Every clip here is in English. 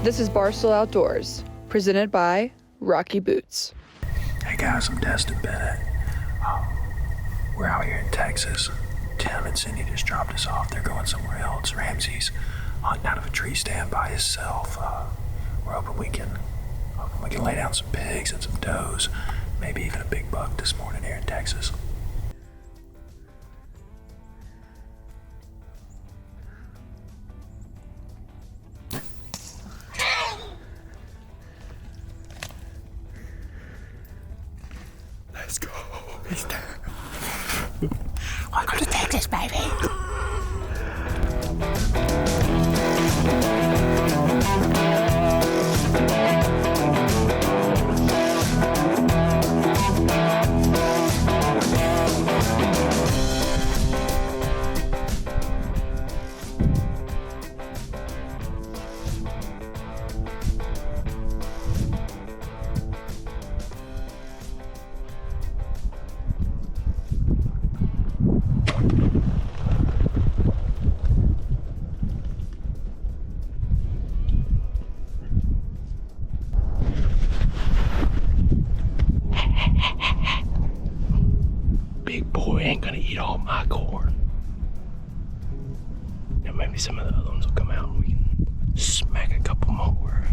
This is Barstool Outdoors, presented by Rocky Boots. Hey guys, I'm Destin Bennett. We're out here in Texas. Tim and Sydnie just dropped us off. They're going somewhere else. Ramsey's hunting out of a tree stand by himself. We're hoping we can lay down some pigs and some does, maybe even a big buck this morning here in Texas. Let's go. It's time. Welcome to Texas, baby. Big boy ain't gonna eat all my corn. Now maybe some of the other ones will come out and we can smack a couple more.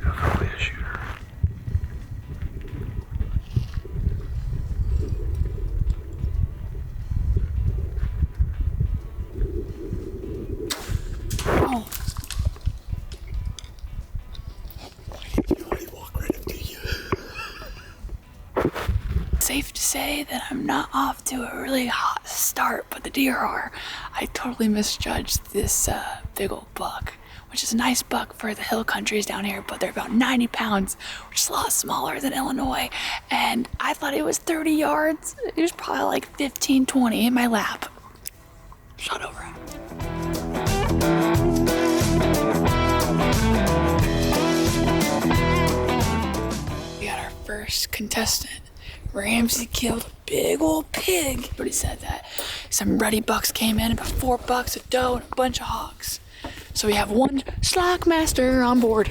Probably a shooter. Safe to say that I'm not off to a really hot start, but the deer are. I totally misjudged this big old buck, which is a nice buck for the hill countries down here, but they're about 90 pounds, which is a lot smaller than Illinois. And I thought it was 30 yards. It was probably like 15, 20 in my lap. Shot over him. We got our first contestant. Ramsey killed a big old pig. But he said that some ruddy bucks came in, about 4 bucks, a doe, and a bunch of hogs. So we have one Slockmaster on board.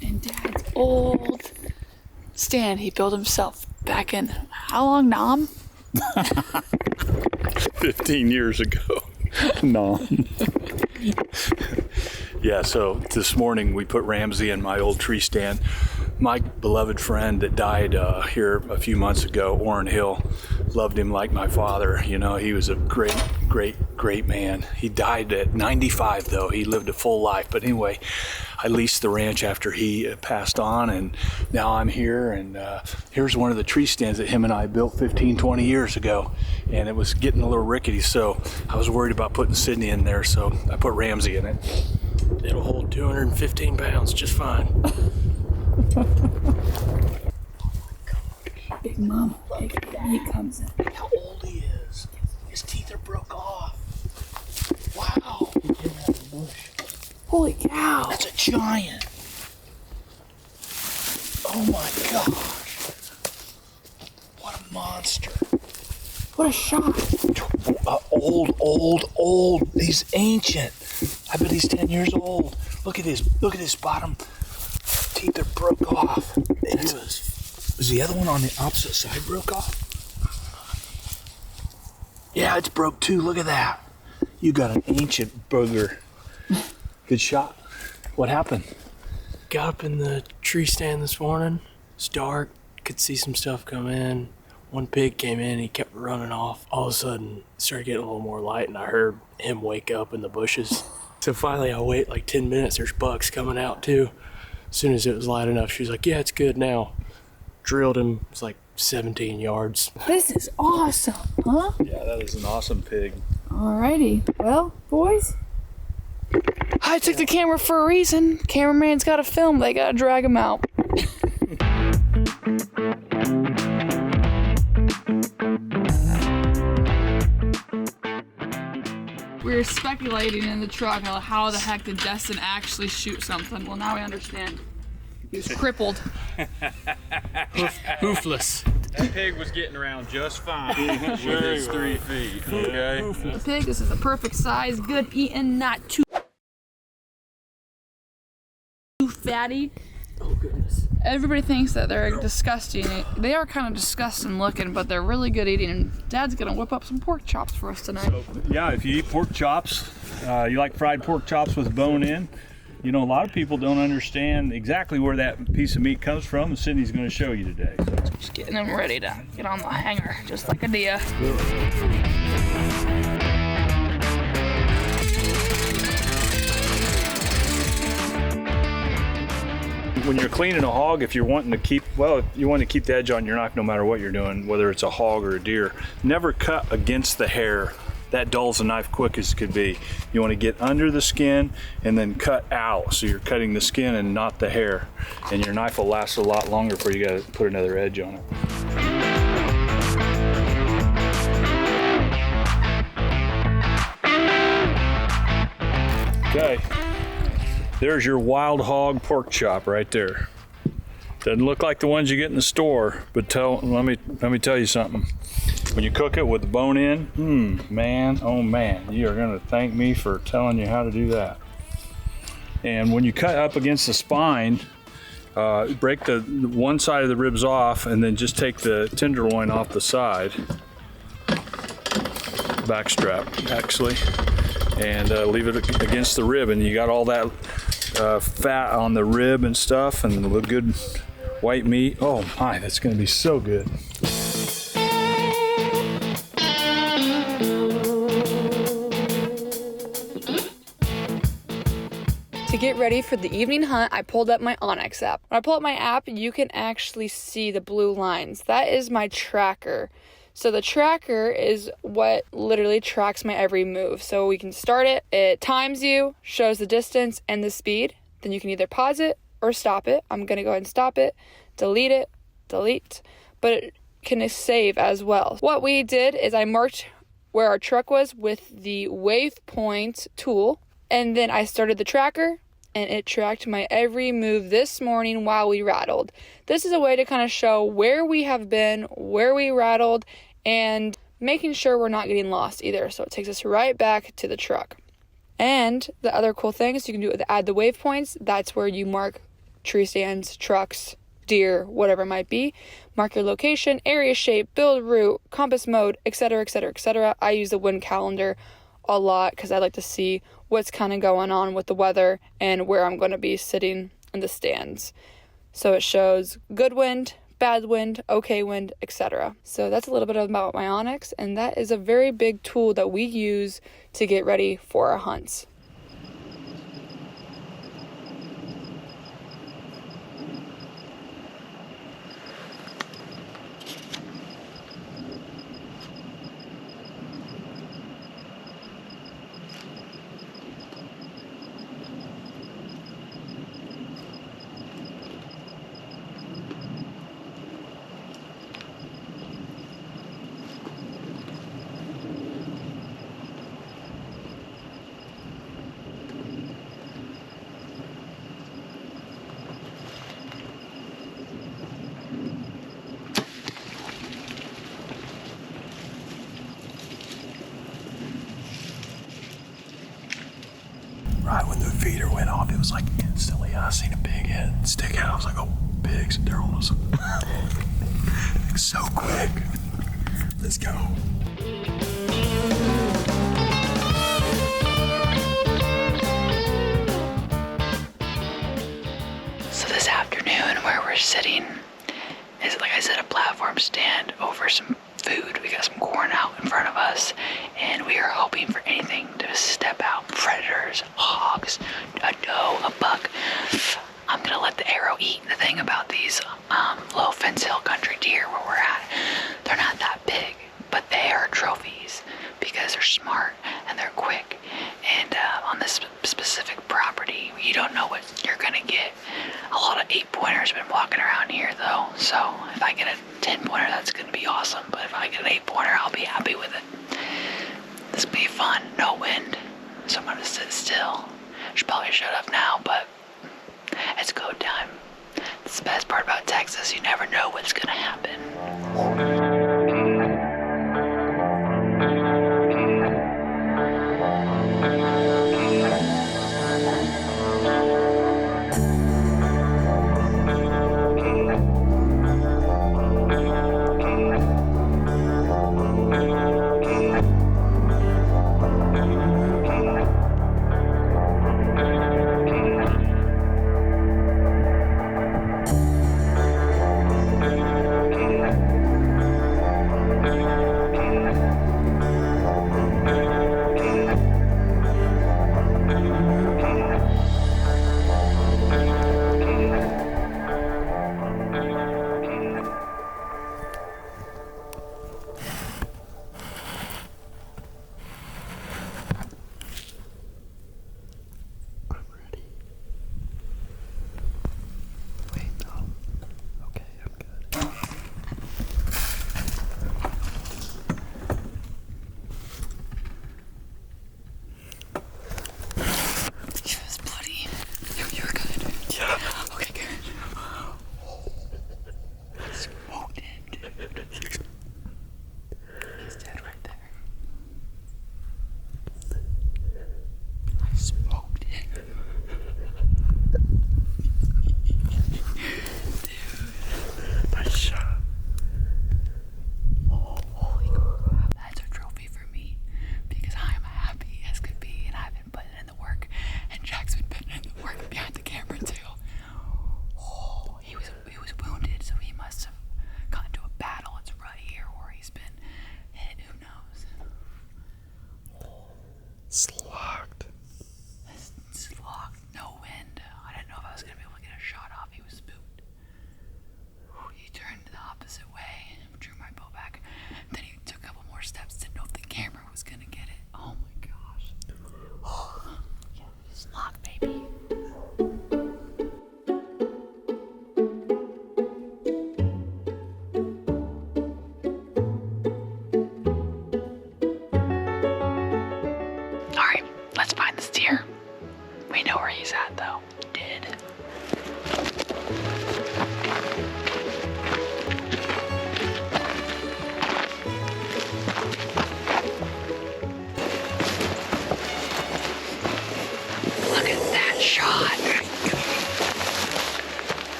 And Dad's old stand he built himself back in, how long, Nam? 15 years ago. No. Yeah, so this morning we put Ramsey in my old tree stand. My beloved friend that died here a few months ago, Orrin Hill, loved him like my father. You know, he was a great man. He died at 95 though. He lived a full life. But anyway, I leased the ranch after he passed on, and now I'm here, and here's one of the tree stands that him and I built 15, 20 years ago, and it was getting a little rickety, so I was worried about putting Sydnie in there, so I put Ramsey in it. It'll hold 215 pounds just fine. Big Mama, he comes in. Look how old he is. His teeth are broke off. Wow. Holy cow. That's a giant. Oh my gosh. What a monster. What a shot. Old. He's ancient. I bet he's 10 years old. Look at his bottom teeth are broke off. Was the other one on the opposite side broke off? Yeah, it's broke too. Look at that. You got an ancient booger. Good shot. What happened? Got up in the tree stand this morning. It's dark. Could see some stuff come in. One pig came in. He kept running off. All of a sudden, it started getting a little more light, and I heard him wake up in the bushes. So finally, I wait like 10 minutes. There's bucks coming out too. As soon as it was light enough, she was like, "Yeah, it's good now." Drilled him. It's like 17 yards. This is awesome, huh? Yeah, that is an awesome pig. Alrighty. Well, boys, I took the camera for a reason. Cameraman's got to film. They got to drag him out. We were speculating in the truck how the heck did Destin actually shoot something. Well, now we understand. He was crippled. Hoofless. That pig was getting around just fine with his 3 feet, okay? The pig, this is a perfect size, good eating, not too fatty. Oh, goodness. Everybody thinks that they're disgusting. They are kind of disgusting looking, but they're really good eating. And Dad's gonna whip up some pork chops for us tonight. Yeah, if you eat pork chops, you like fried pork chops with bone in. You know, a lot of people don't understand exactly where that piece of meat comes from, and Sydney's going to show you today. So. Just getting them ready to get on the hanger, just like a deer. When you're cleaning a hog, if you're wanting to keep, well, if you want to keep the edge on your knife no matter what you're doing, whether it's a hog or a deer, never cut against the hair. That dulls the knife quick as could be. You want to get under the skin and then cut out. So you're cutting the skin and not the hair. And your knife will last a lot longer before you got to put another edge on it. Okay, there's your wild hog pork chop right there. Doesn't look like the ones you get in the store, but let me tell you something. When you cook it with the bone in, man, oh man, you are gonna thank me for telling you how to do that. And when you cut up against the spine, break the one side of the ribs off and then just take the tenderloin off the side, backstrap actually, and leave it against the rib, and you got all that fat on the rib and stuff and the good white meat. Oh my, that's gonna be so good. To get ready for the evening hunt, I pulled up my Onyx app. When I pull up my app, you can actually see the blue lines. That is my tracker. So the tracker is what literally tracks my every move. So we can start it, it times you, shows the distance and the speed. Then you can either pause it or stop it. I'm gonna go ahead and stop it, delete, but it can save as well. What we did is I marked where our truck was with the waypoint tool, and then I started the tracker, and it tracked my every move this morning while we rattled. This is a way to kind of show where we have been, where we rattled, and making sure we're not getting lost either. So it takes us right back to the truck. And the other cool thing is you can do it with add the waypoints. That's where you mark tree stands, trucks, deer, whatever it might be. Mark your location, area shape, build route, compass mode, etc., etc., etc. I use the wind calendar a lot because I like to see what's kind of going on with the weather and where I'm going to be sitting in the stands. So it shows good wind, bad wind, okay wind, etc. So that's a little bit about my Onyx, and that is a very big tool that we use to get ready for our hunts. Right when the feeder went off, it was like instantly I seen a big head stick out. I was like, oh, pigs, they're on us. So quick. Let's go. So this afternoon where we're sitting is, like I said, a platform stand over some food. We got some corn out in front of us, and we are hoping for anything to step out. Predators, hogs, a doe, a buck. I'm gonna let the arrow eat. The thing about these low fence hill country deer where we're at, they're not that big, but they are trophies because they're smart and they're quick. And on this specific property, you don't know what you're gonna get. A lot of 8-pointers have been walking around here though, so if I get a 10-pointer, that's gonna be awesome. But if I get an 8-pointer, I'll be happy with it. This will be fun. No wind.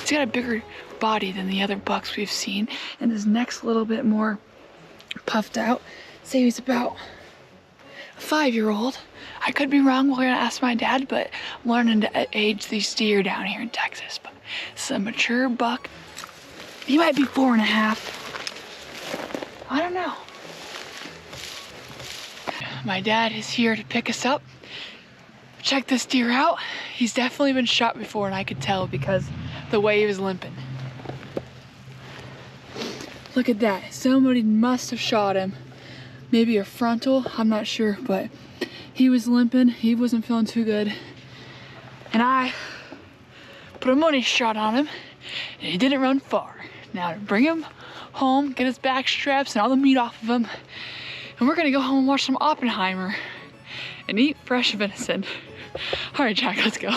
He's got a bigger body than the other bucks we've seen, and his neck's a little bit more puffed out. Say he's about a 5-year-old. I could be wrong, we're gonna ask my dad, but I'm learning to age these deer down here in Texas. But it's a mature buck. He might be 4.5. I don't know. My dad is here to pick us up. Check this deer out. He's definitely been shot before, and I could tell because the way he was limping. Look at that. Somebody must have shot him. Maybe a frontal, I'm not sure, but he was limping. He wasn't feeling too good. And I put a money shot on him, and he didn't run far. Now to bring him home, get his back straps and all the meat off of him, and we're gonna go home and watch some Oppenheimer and eat fresh venison. All right, Jack, let's go.